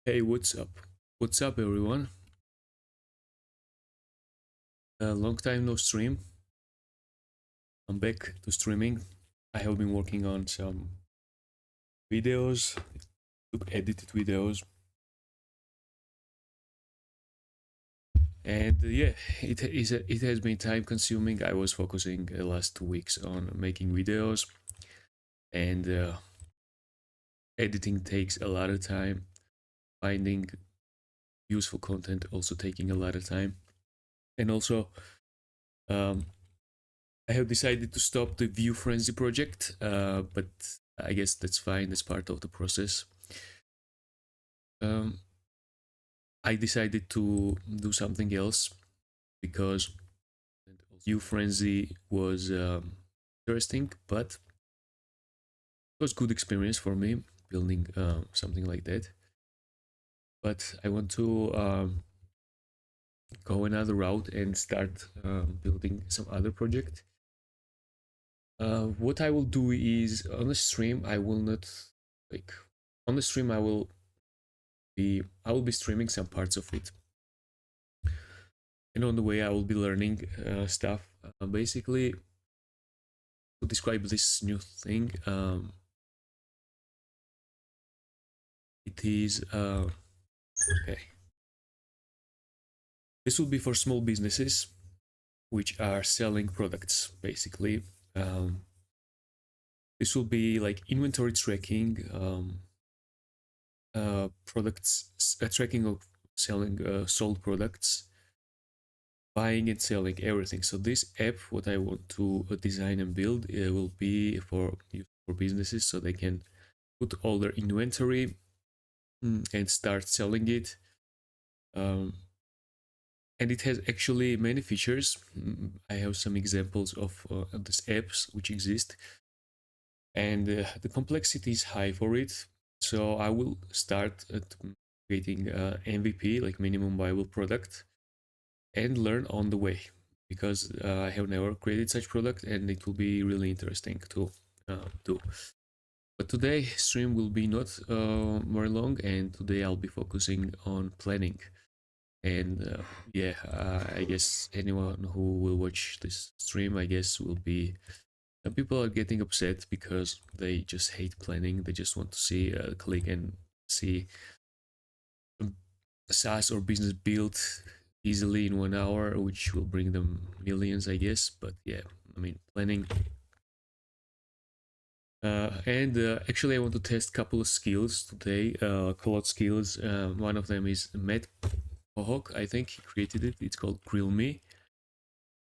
Hey, what's up? What's up, everyone? Long time no stream. I'm back to streaming. I have been working on some videos, edited videos, and yeah, it has been time consuming. I was focusing the last 2 weeks on making videos, and editing takes a lot of time. Finding useful content also taking a lot of time, and also um, I have decided to stop the View Frenzy project, but I guess that's fine. That's part of the process. Um, I decided to do something else because View Frenzy was interesting, but it was good experience for me building something like that. But I want to go another route and start building some other project. What I will do is on the stream, I will not like on the stream. I will be streaming some parts of it, and on the way I will be learning stuff. Basically, to describe this new thing, it is okay. This will be for small businesses which are selling products. Basically, um, this will be like inventory tracking, products tracking of selling sold products, buying and selling everything. So this app, what I want to design and build, will be for businesses, so they can put all their inventory and start selling it. Um, and it has actually many features. I have some examples of these apps which exist, and the complexity is high for it. So I will start at creating MVP, like minimum viable product, and learn on the way, because I have never created such product, and it will be really interesting to do. But today stream will be not very long, and today I'll be focusing on planning. And yeah, I guess anyone who will watch this stream, I guess, will be. Some people are getting upset because they just hate planning. They just want to see click and see a SaaS or business built easily in 1 hour, which will bring them millions, I guess. But yeah, I mean, planning. And actually, I want to test a couple of skills today, cloud skills. One of them is Matt Pohok, I think he created it. It's called Grill Me,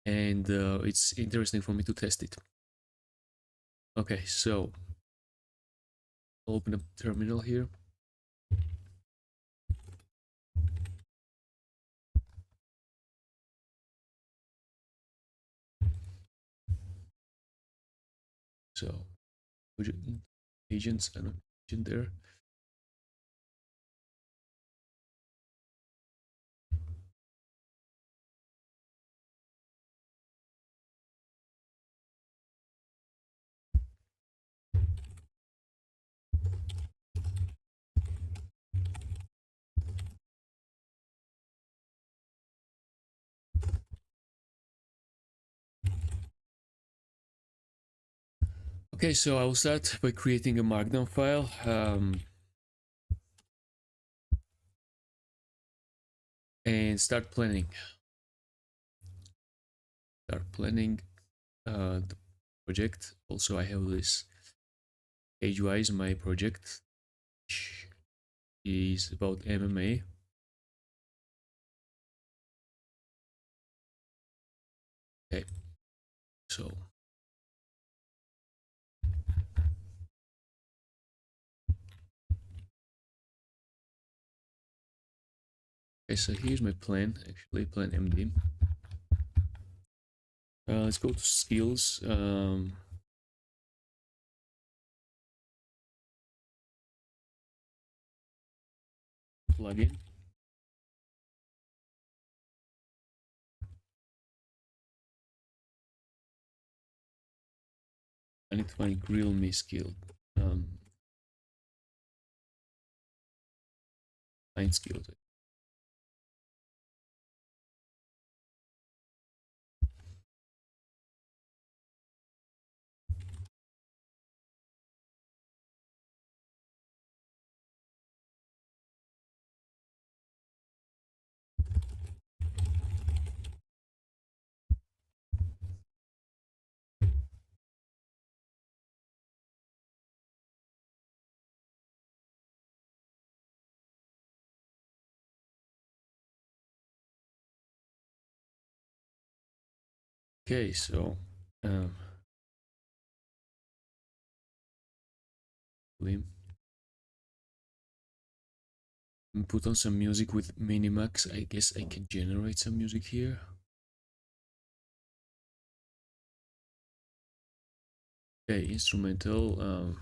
and it's interesting for me to test it. Okay, so I'll open up the terminal here. So agents and agent there. Okay, so I will start by creating a Markdown file. And start planning. Start planning the project. Also, I have this page-wise my project, which is about MMA. Okay, so okay, so here's my plan. Actually, plan MD. Let's go to skills. Plugin. I need to find grill me skill. Nine skills. Okay, so um, Lim, put on some music with Minimax. I guess I can generate some music here. Okay, instrumental.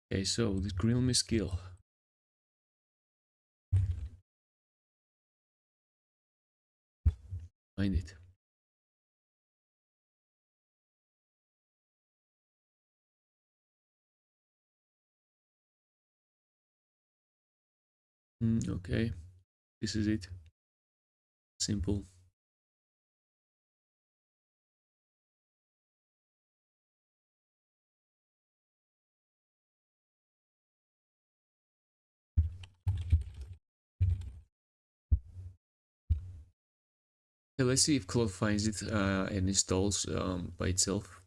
Okay, so the grill me skill. Find it. Okay, this is it. Simple. Okay, let's see if Claude finds it and installs by itself.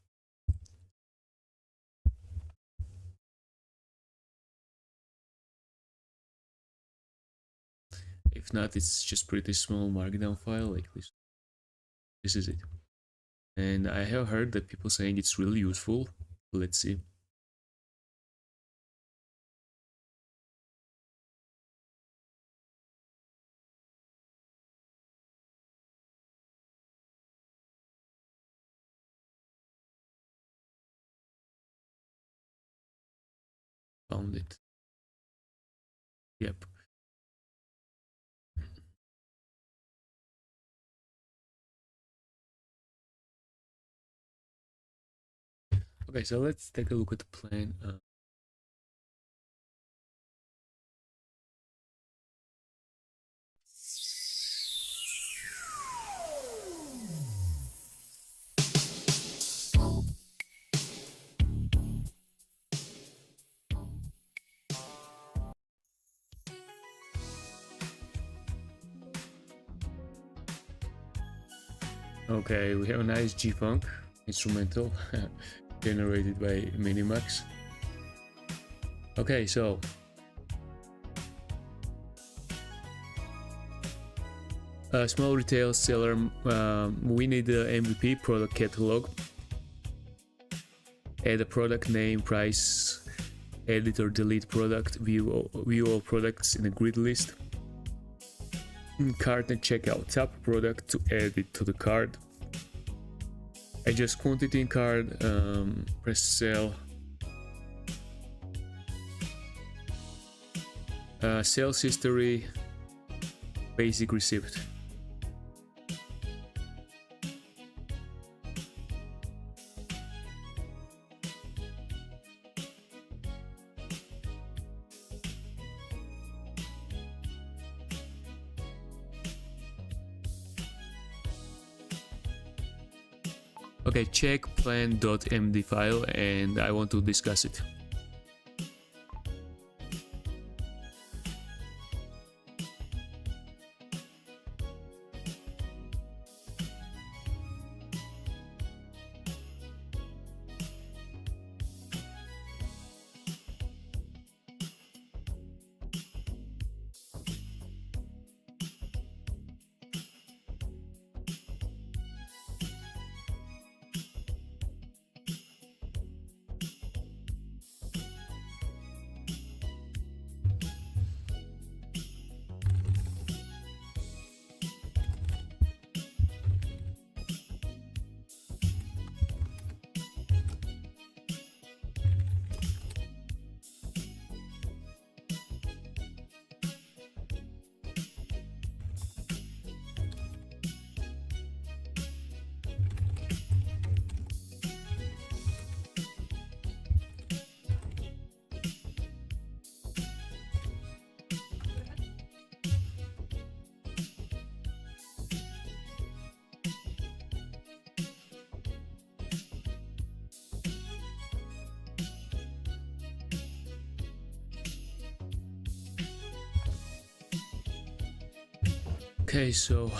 If not, it's just pretty small markdown file like this. This is it. And I have heard that people saying it's really useful. Let's see. Found it. Yep. Okay, so let's take a look at the plan. Okay, we have a nice G-Funk instrumental generated by Minimax. Okay, so a small retail seller, we need the MVP product catalog, add a product name, price, edit or delete product, view all products in a grid list, cart and checkout, tap product to add it to the cart, adjust quantity in cart, press sell, sales history, basic receipt. Okay, check plan.md file and I want to discuss it. Okay, so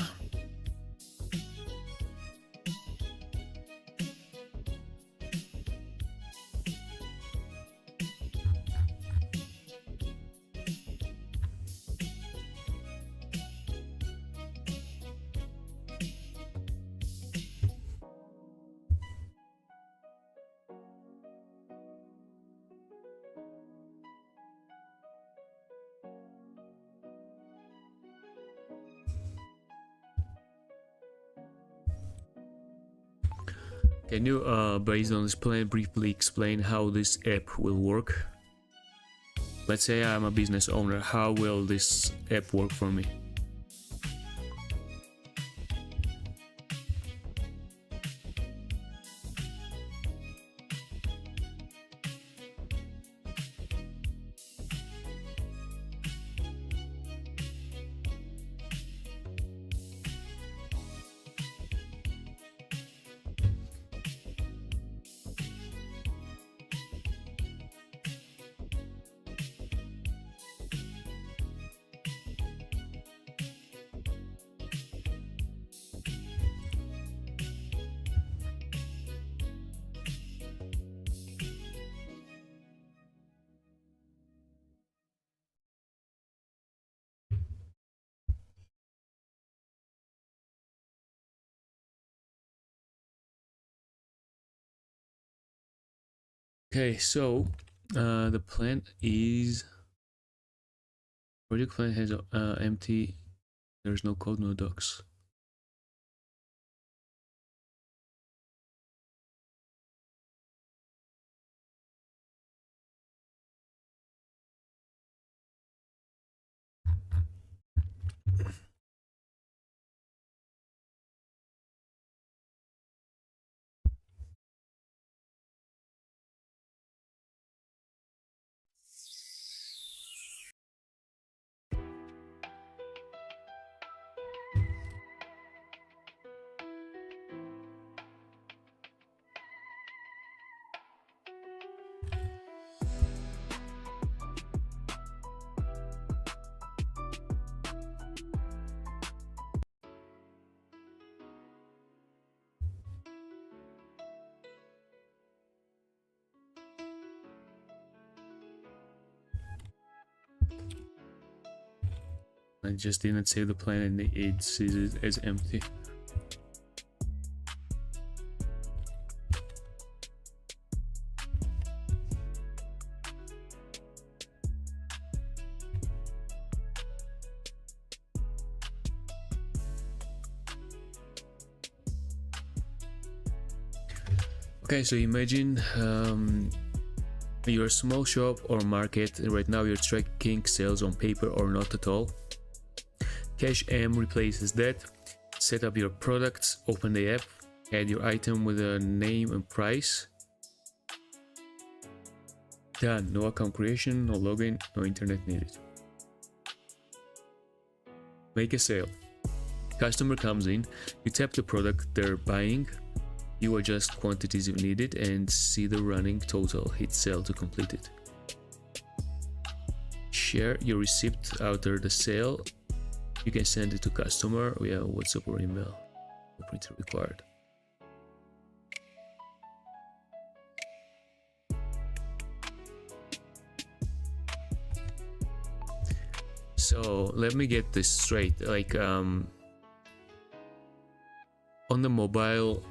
can you, based on this plan, briefly explain how this app will work? Let's say I'm a business owner. How will this app work for me? Okay, so the plan is project plan has empty. There's no code, no docs. I just didn't save the plan and it sees it as empty. Okay, so imagine you're a small shop or market, and right now you're tracking sales on paper or not at all. Cash M replaces that. Set up your products, open the app, add your item with a name and price. Done. No account creation, no login, no internet needed. Make a sale. Customer comes in, you tap the product they're buying, you adjust quantities if needed, and see the running total. Hit sell to complete it. Share your receipt after the sale. You can send it to customer via WhatsApp or email. No printer required. So let me get this straight. Like on the mobile.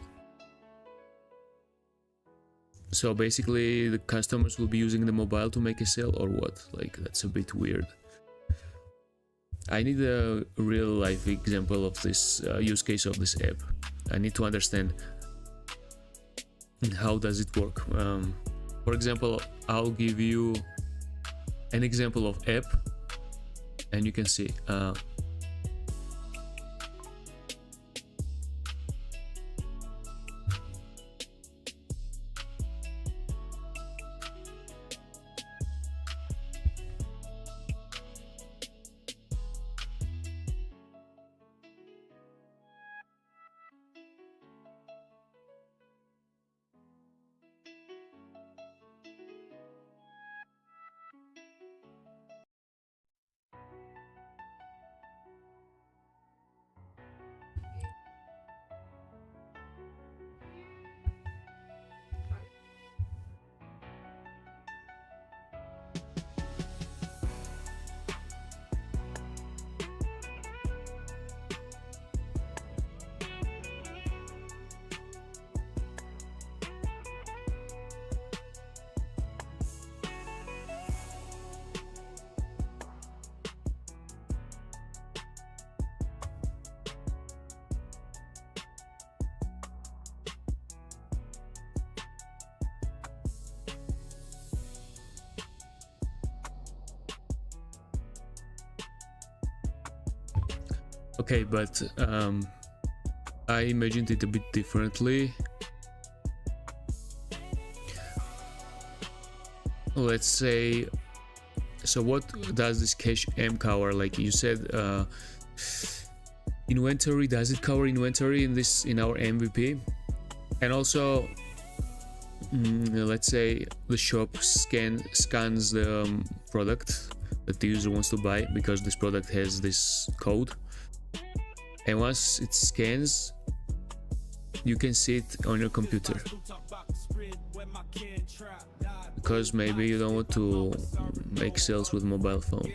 So basically, the customers will be using the mobile to make a sale, or what? Like, that's a bit weird. I need a real life example of this use case of this app. I need to understand how does it work. For example, I'll give you an example of app, and you can see. Okay, but I imagined it a bit differently. Let's say, so what does this cache M cover? Like you said, inventory, does it cover inventory in our MVP? And also, let's say the shop scans the product that the user wants to buy, because this product has this code, and once it scans, you can see it on your computer, because maybe you don't want to make sales with mobile phone.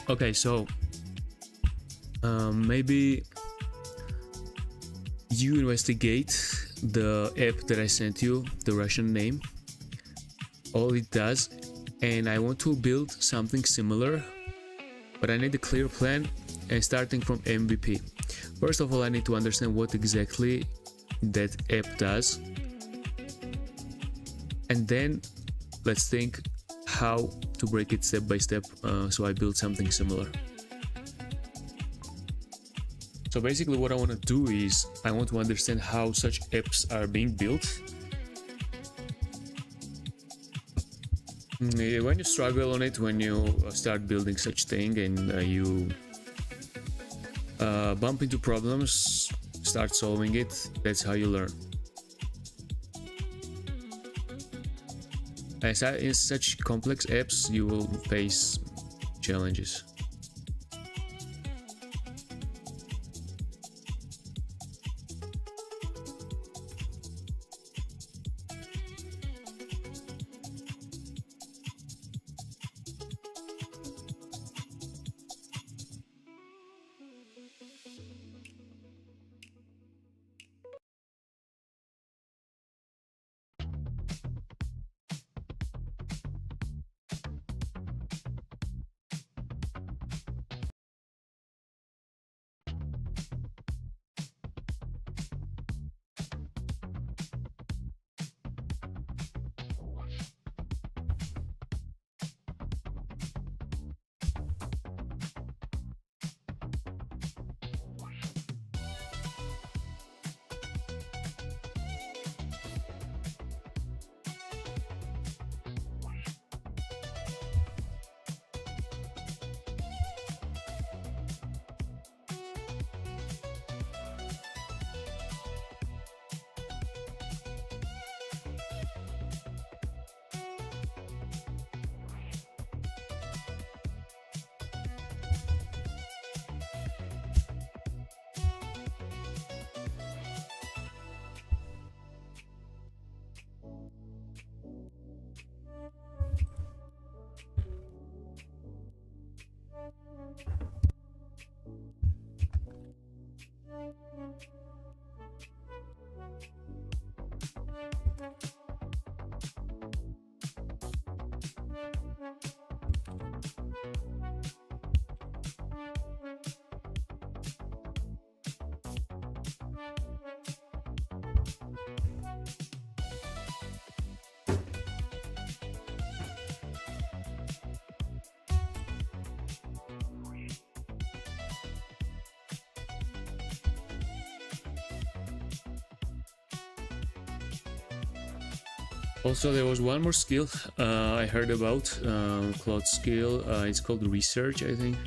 Okay, so maybe you investigate the app that I sent you, the Russian name, all it does, and I want to build something similar, but I need a clear plan, and starting from MVP. First of all, I need to understand what exactly that app does, and then let's think how to break it step by step, so I build something similar. So basically what I want to do is I want to understand how such apps are being built. When you struggle on it, when you start building such thing, and you bump into problems, start solving it, that's how you learn. As in such complex apps, you will face challenges. Also, there was one more skill I heard about, cloud skill. It's called research, I think.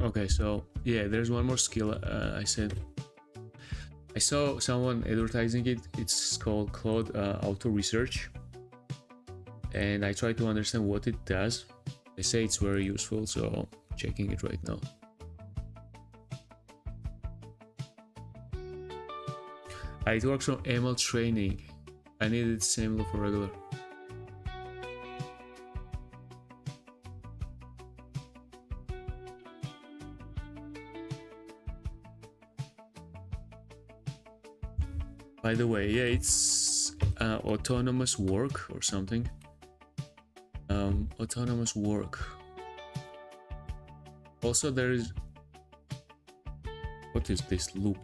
Okay, so yeah, there's one more skill. I saw someone advertising it. It's called Cloud Auto Research, and I try to understand what it does. They say it's very useful, so I'm checking it right now. It works on ML training. I needed the same for regular. By the way, yeah, it's autonomous work or something. Autonomous work. Also, there is... What is this loop?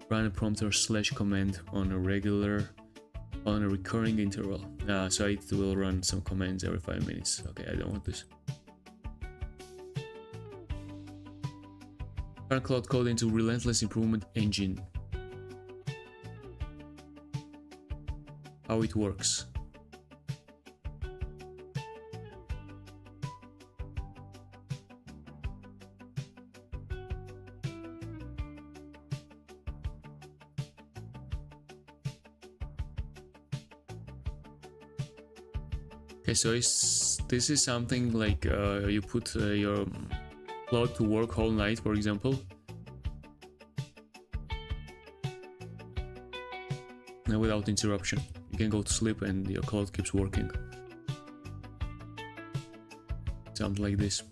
Run a prompter / command on a recurring interval. So it will run some commands every 5 minutes. Okay, I don't want this. Turn cloud code into relentless improvement engine. How it works. Okay, so this is something like you put your cloud to work whole night, for example. And without interruption. You can go to sleep and your cloud keeps working. Sounds like this.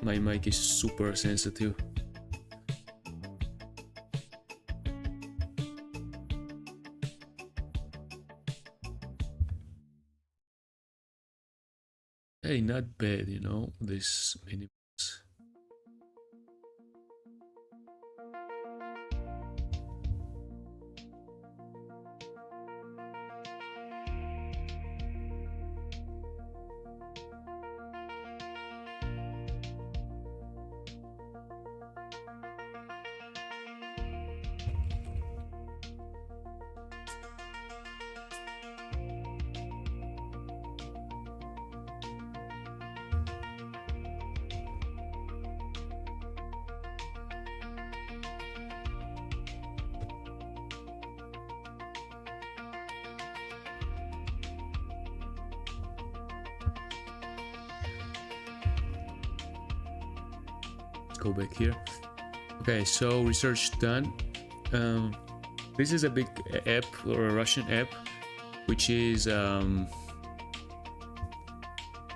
My mic is super sensitive. Hey, not bad, you know, this mini. go back here. Okay, so research done. This is a big app, or a Russian app, which is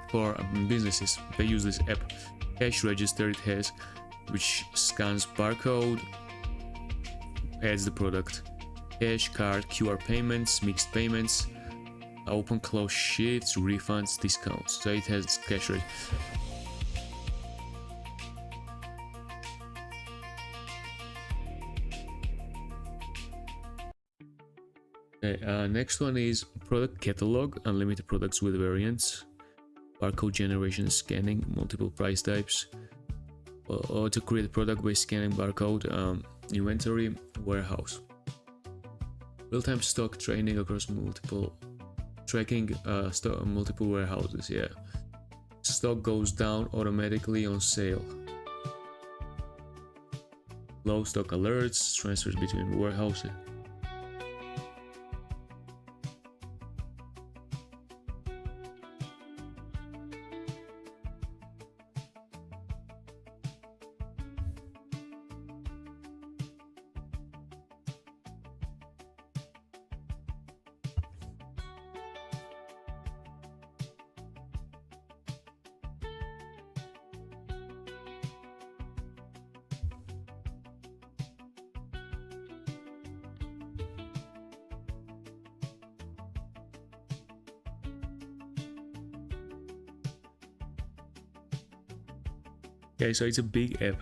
for businesses. They use this app. Cash register it has, which scans barcode, adds the product. Cash, card, QR payments, mixed payments, open close sheets, refunds, discounts. So it has cash rate. Okay, next one is product catalog, unlimited products with variants, barcode generation, scanning, multiple price types, or to create a product by scanning barcode, inventory, warehouse. Real-time stock training across multiple multiple warehouses. Yeah, stock goes down automatically on sale. Low stock alerts, transfers between warehouses. Okay, so it's a big app.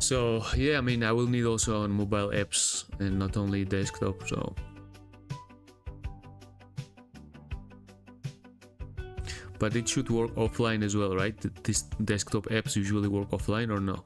So yeah, I mean, I will need also on mobile apps and not only desktop. So but it should work offline as well, right? These desktop apps usually work offline, or no?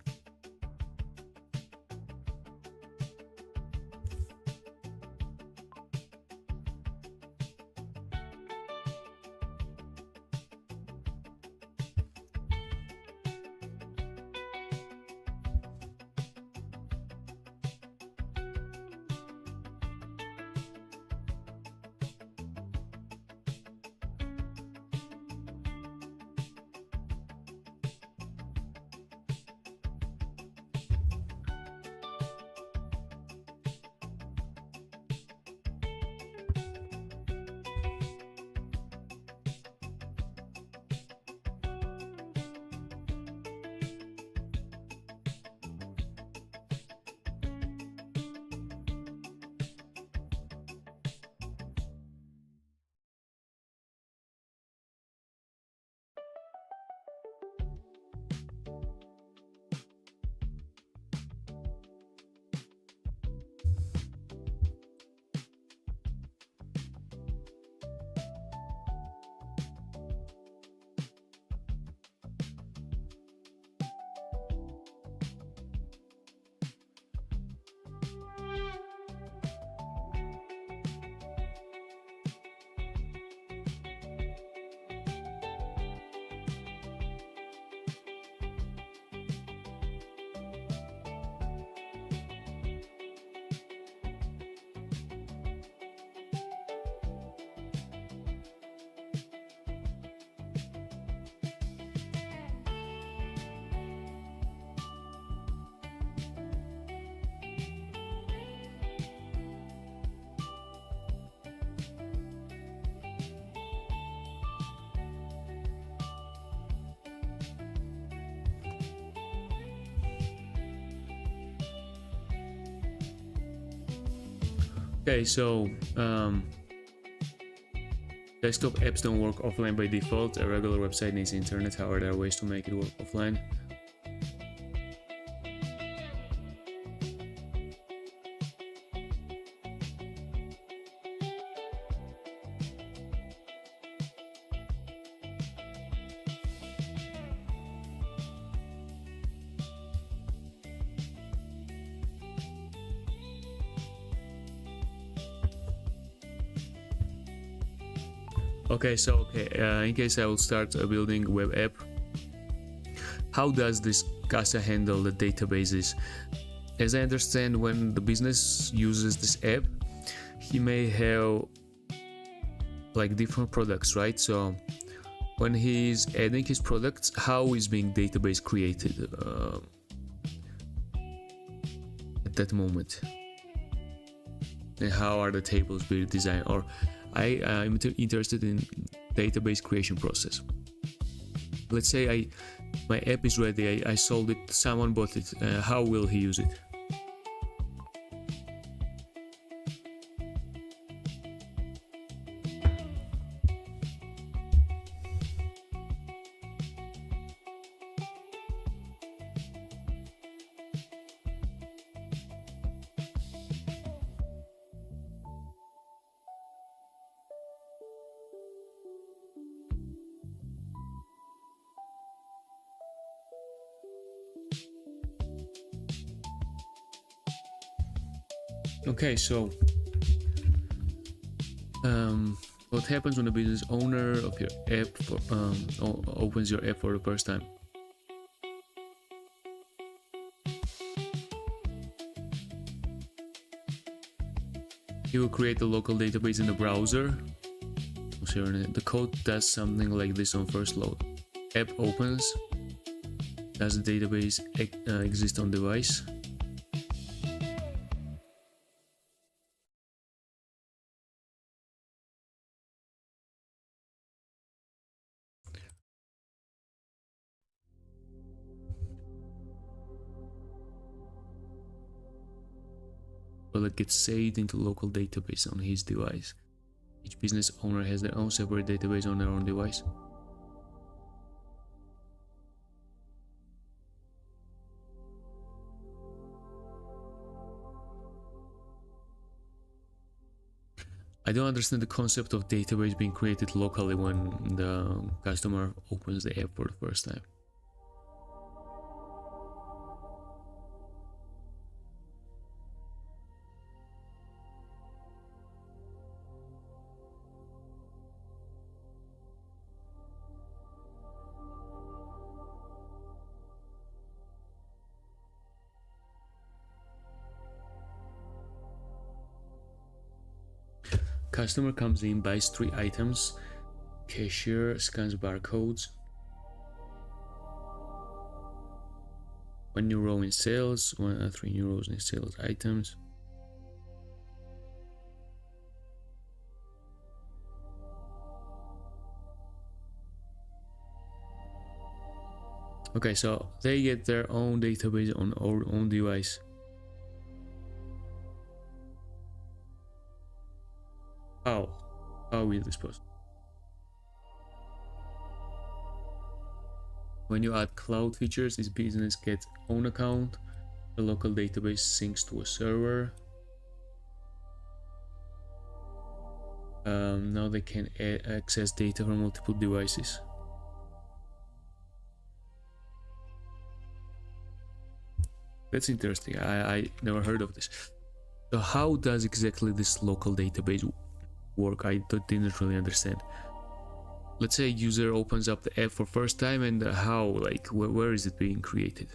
Okay, so desktop apps don't work offline by default. A regular website needs internet. However, there are ways to make it work offline. Okay, so in case I will start building a web app, how does this Casa handle the databases? As I understand, when the business uses this app, he may have like different products, right? So when he's adding his products, how is being database created at that moment, and how are the tables being designed? Or I'm interested in database creation process. Let's say my app is ready, I sold it, someone bought it, how will he use it? Okay, so what happens when a business owner of your app opens your app for the first time? He will create a local database in the browser. The code does something like this on first load. App opens. Does the database exist on device? Well, it gets saved into local database on his device. Each business owner has their own separate database on their own device. I don't understand the concept of database being created locally when the customer opens the app for the first time. Customer comes in, buys 3 items. Cashier scans barcodes. 1 euro in sales, 3 euros in sales items. Okay, so they get their own database on our own device. How is this possible? When you add cloud features, this business gets own account. The local database syncs to a server. Now they can access data from multiple devices. That's interesting. I never heard of this. So how does exactly this local database work? I didn't really understand. Let's say a user opens up the app for first time, and how, like, where is it being created?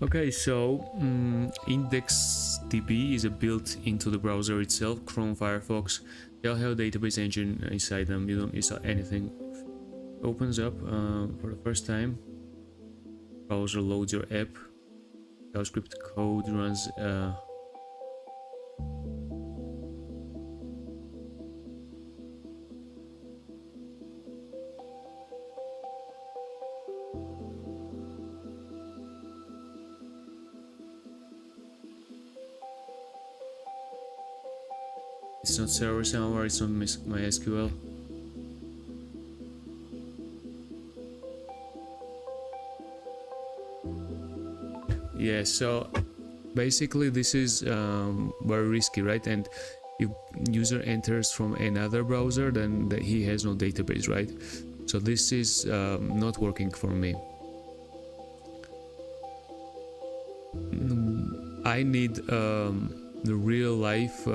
Okay, so IndexedDB is built into the browser itself. Chrome, Firefox, they'll have a database engine inside them. You don't install anything. Opens up for the first time. Browser loads your app. JavaScript code runs. It's not server somewhere, it's on MySQL. Yeah, so basically this is very risky, right? And if user enters from another browser, then he has no database, right? So this is not working for me. I need the real life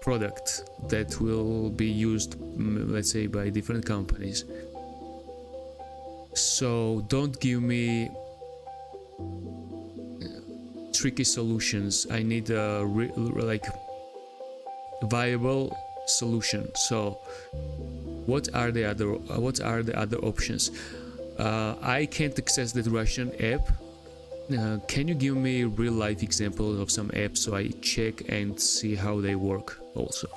product that will be used, let's say, by different companies. So don't give me tricky solutions. I need a like viable solution. So what are the other options? I can't access the Russian app. Can you give me real life examples of some apps so I check and see how they work also?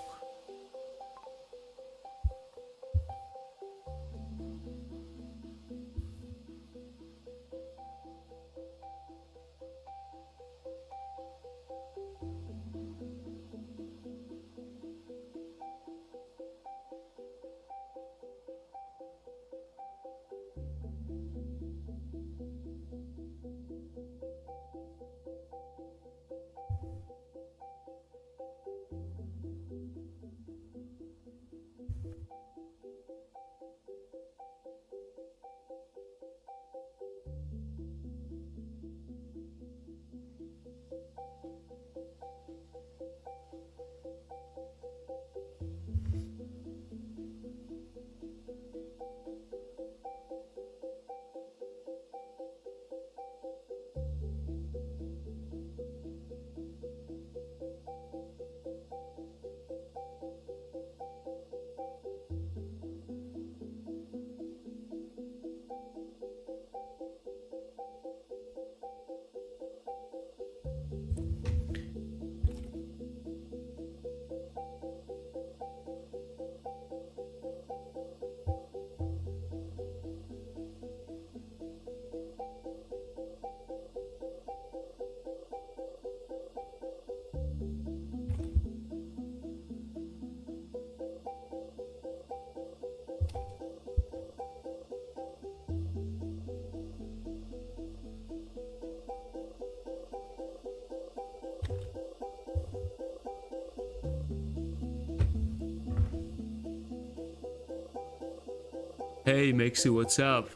Hey Maxi, what's up?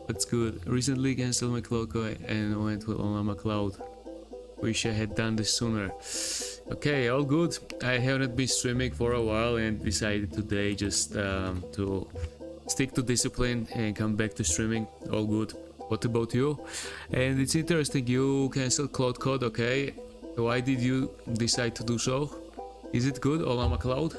What's good? Recently cancelled my cloud and went with Olama Cloud. Wish I had done this sooner. Okay, all good. I haven't been streaming for a while and decided today just to stick to discipline and come back to streaming. All good. What about you? And it's interesting, you cancelled Cloud Code, okay? Why did you decide to do so? Is it good, Olama Cloud?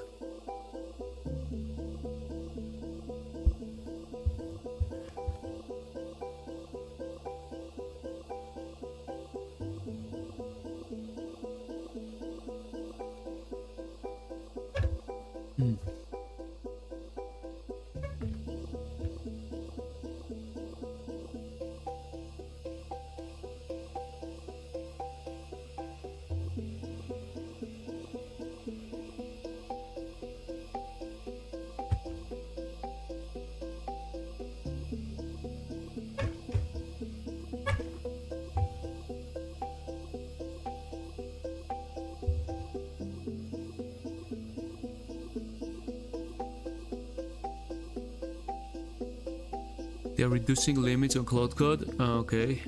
They're reducing limits on Cloud Code? Okay.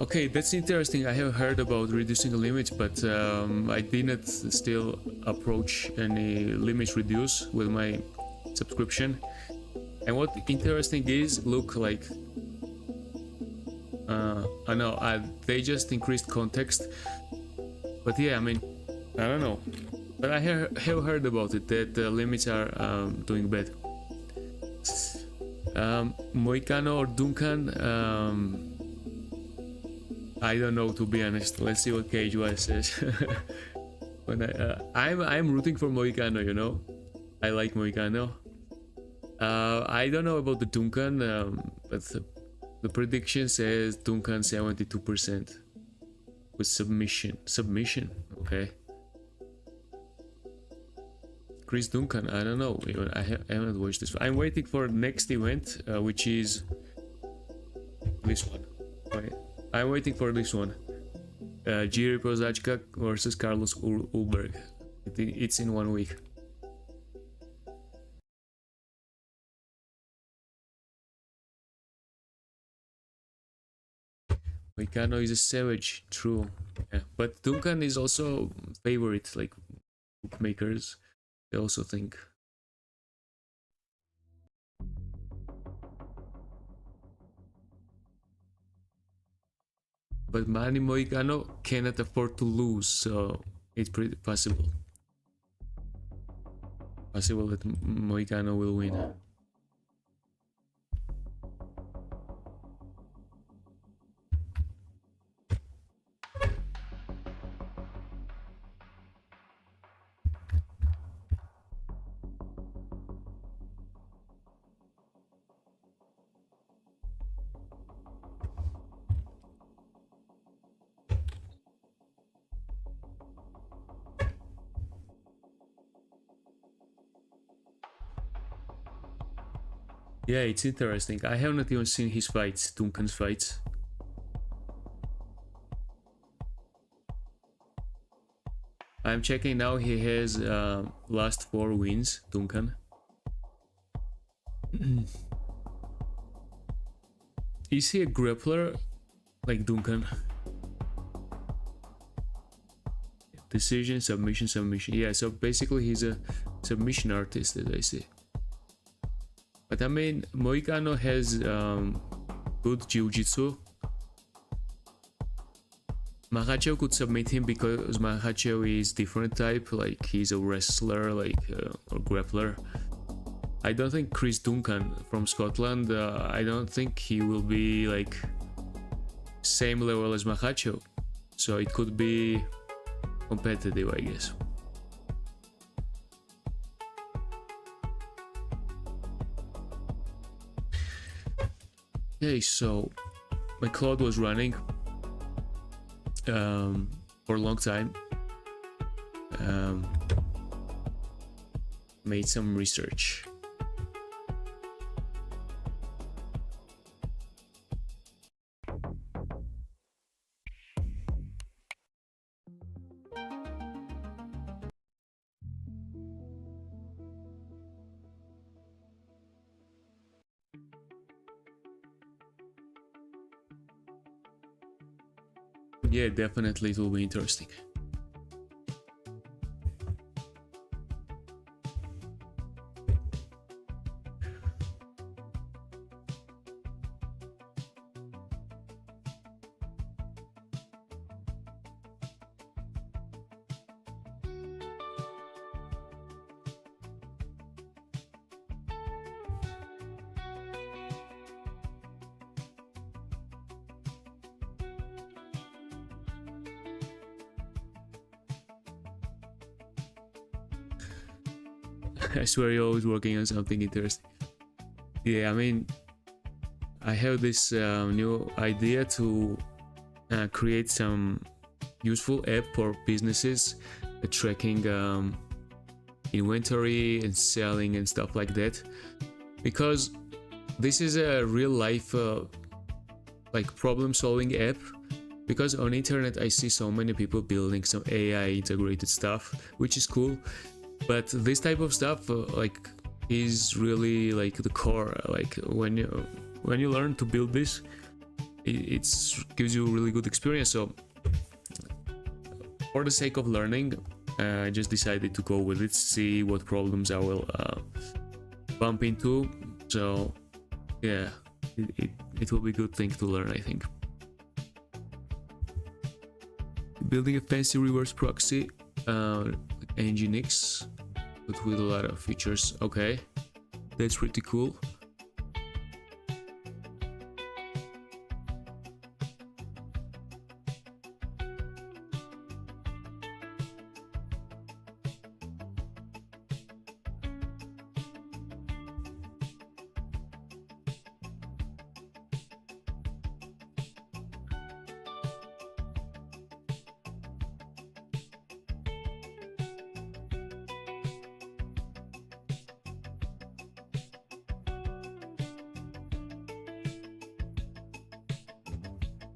Okay, that's interesting. I have heard about reducing limits, but I didn't still approach any limits reduce with my subscription. And what interesting is, look, like I know they just increased context, but yeah, I mean, I don't know, but I have heard about it that the limits are doing bad. Moicano or Duncan, I don't know, to be honest. Let's see what KHY says. When I'm rooting for Moicano, you know. I like Moicano. I don't know about the Duncan, but The prediction says Duncan 72% with submission. Okay. Chris Duncan, I don't know. I haven't watched this. I'm waiting for the next event, which is this one. Wait, I'm waiting for this one. Jiri Prozaczka versus Carlos Ulberg. It's in 1 week. Moicano is a savage, true. Yeah. But Duncan is also favorite, like bookmakers. They also think. But Manny Moicano cannot afford to lose, so it's pretty possible. Possible that Moicano will win. Yeah, it's interesting. I have not even seen his fights, Duncan's fights. I'm checking now, he has last 4 wins, Duncan. Is he a grappler like Duncan? Decision, submission, submission. Yeah, so basically he's a submission artist, as I see. But I mean, Moicano has good jiu-jitsu. Makhachev could submit him because Makhachev is different type, like he's a wrestler, like or grappler. I don't think Chris Duncan from Scotland, I don't think he will be like same level as Makhachev. So it could be competitive, I guess. Okay, so my cloud was running for a long time. Made some research. Yeah, definitely it will be interesting. I swear you're always working on something interesting. Yeah, I mean, I have this new idea to create some useful app for businesses, tracking inventory and selling and stuff like that. Because this is a real life like problem solving app. Because on internet I see so many people building some AI integrated stuff, which is cool. But this type of stuff like is really like the core. Like when you learn to build this, it gives you a really good experience. So for the sake of learning, I just decided to go with it, see what problems I will bump into. So yeah, it will be a good thing to learn, I think. Building a fancy reverse proxy, Nginx, but with a lot of features. Okay, that's pretty cool.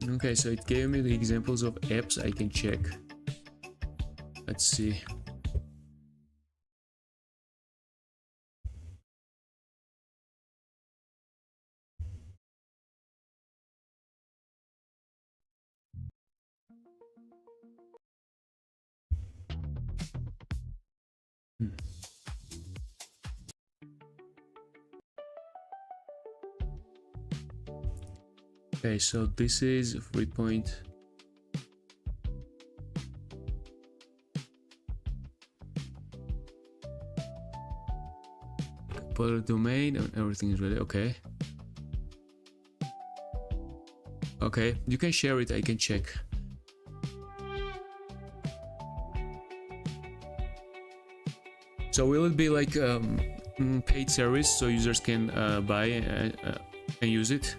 Okay, so it gave me the examples of apps I can check. Let's see. Hmm. Okay, so this is 3 point. Put a domain and everything is ready. Okay. Okay, you can share it, I can check. So will it be like paid service so users can buy and use it?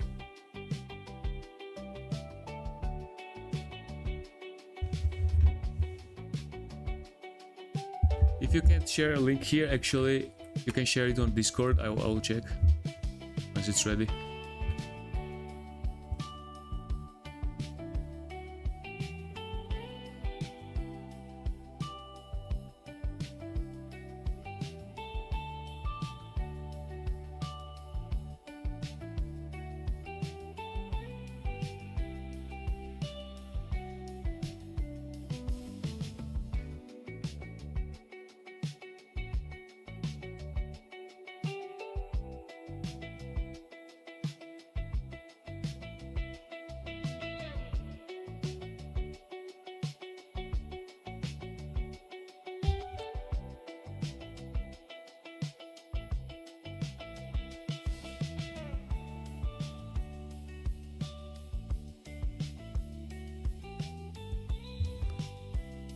If you can share a link here, actually, you can share it on Discord. I will check once it's ready.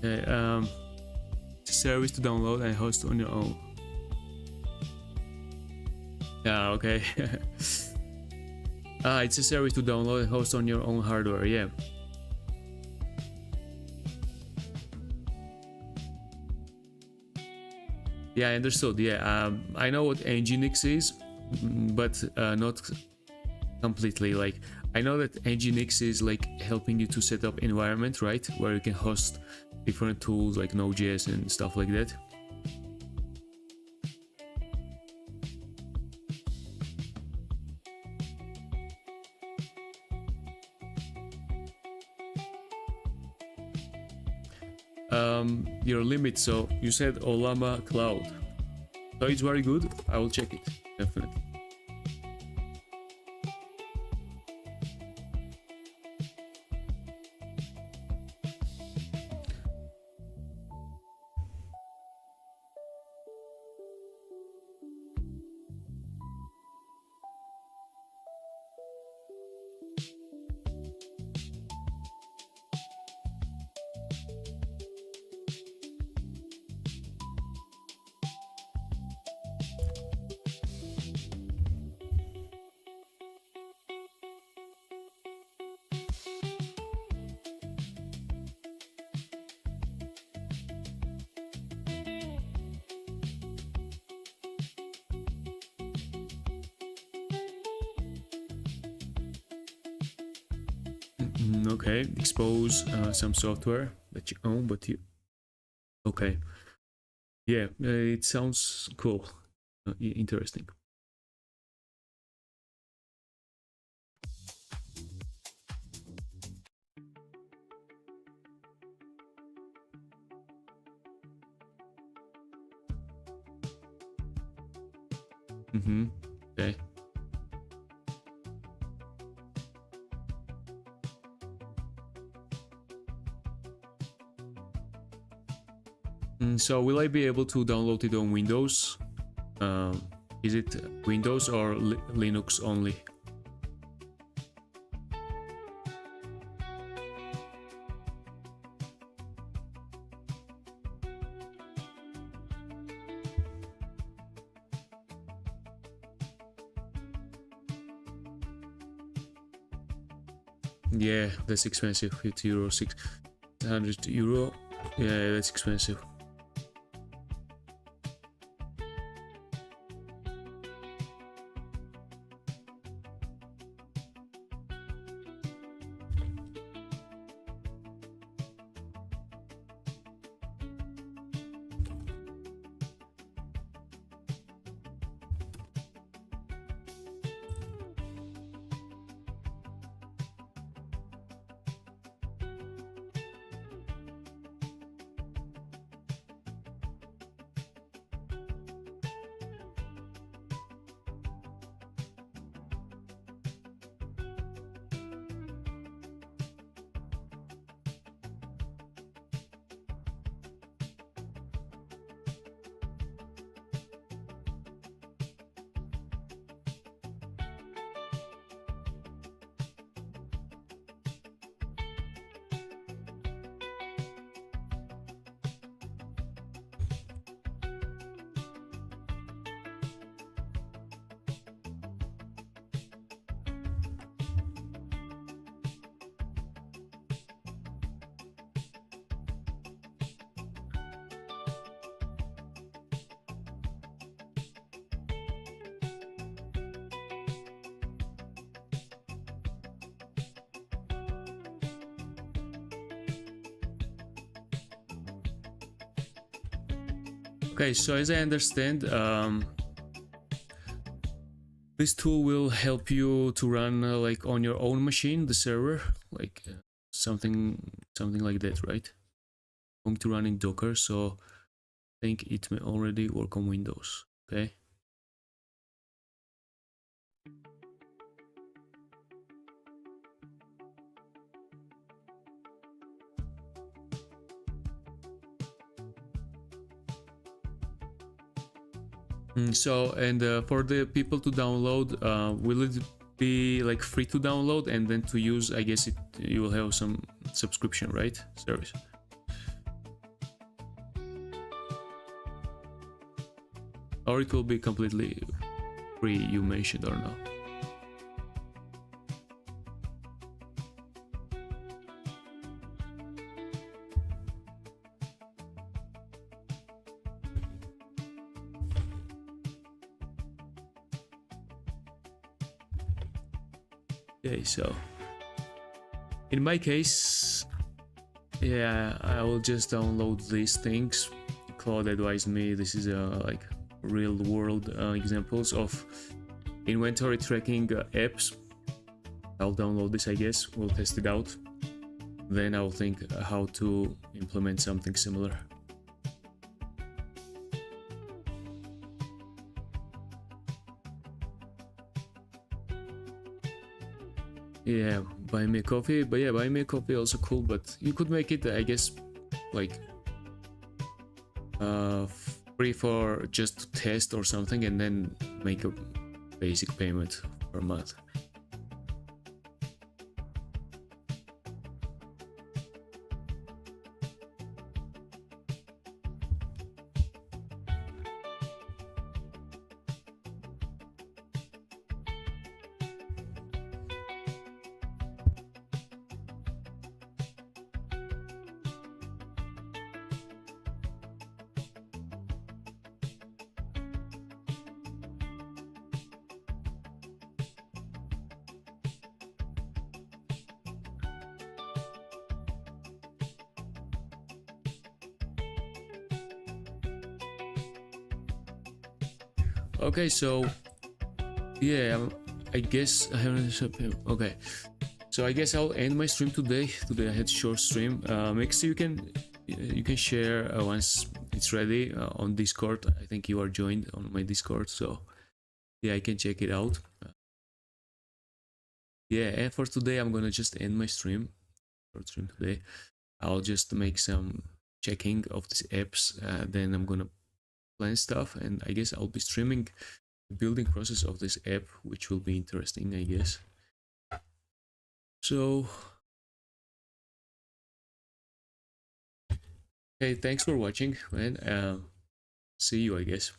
Okay, it's a service to download and host on your own. Yeah, okay. It's a service to download and host on your own hardware, yeah. Yeah, I understood, yeah. I know what Nginx is, but not completely. Like, I know that Nginx is like helping you to set up environment, right? Where you can host different tools like Node.js and stuff like that. Your limit, so you said Olama Cloud. So it's very good. I will check it, definitely. Okay, expose some software that you own, but you... Okay. Yeah, it sounds cool. Interesting. Okay. So will I be able to download it on Windows? Is it Windows or Linux only? Yeah, that's expensive. €50, €600. Yeah, that's expensive. Okay, so as I understand, this tool will help you to run like on your own machine, the server, like something like that, right? Going to run in Docker, so I think it may already work on Windows. Okay. So, and for the people to download, will it be like free to download and then to use? I guess you will have some subscription, right? Service. Or it will be completely free, you mentioned, or no? Okay, so in my case, yeah, I will just download these things. Claude advised me this is like real world examples of inventory tracking apps. I'll download this, I guess. We'll test it out. Then I'll think how to implement something similar. Yeah, buy me a coffee. But yeah, buy me a coffee also cool. But you could make it, I guess, like free for just to test or something, and then make a basic payment per month. Okay, so yeah, I guess I haven't. Okay, so I guess I'll end my stream today. Today I had short stream. Make sure you can share once it's ready on Discord. I think you are joined on my Discord, so yeah, I can check it out. Yeah, and for today I'm gonna just end my stream. Short stream today. I'll just make some checking of these apps. Then I'm gonna plan stuff, and I guess I'll be streaming the building process of this app, which will be interesting, I guess. So, okay, thanks for watching, man. See you, I guess.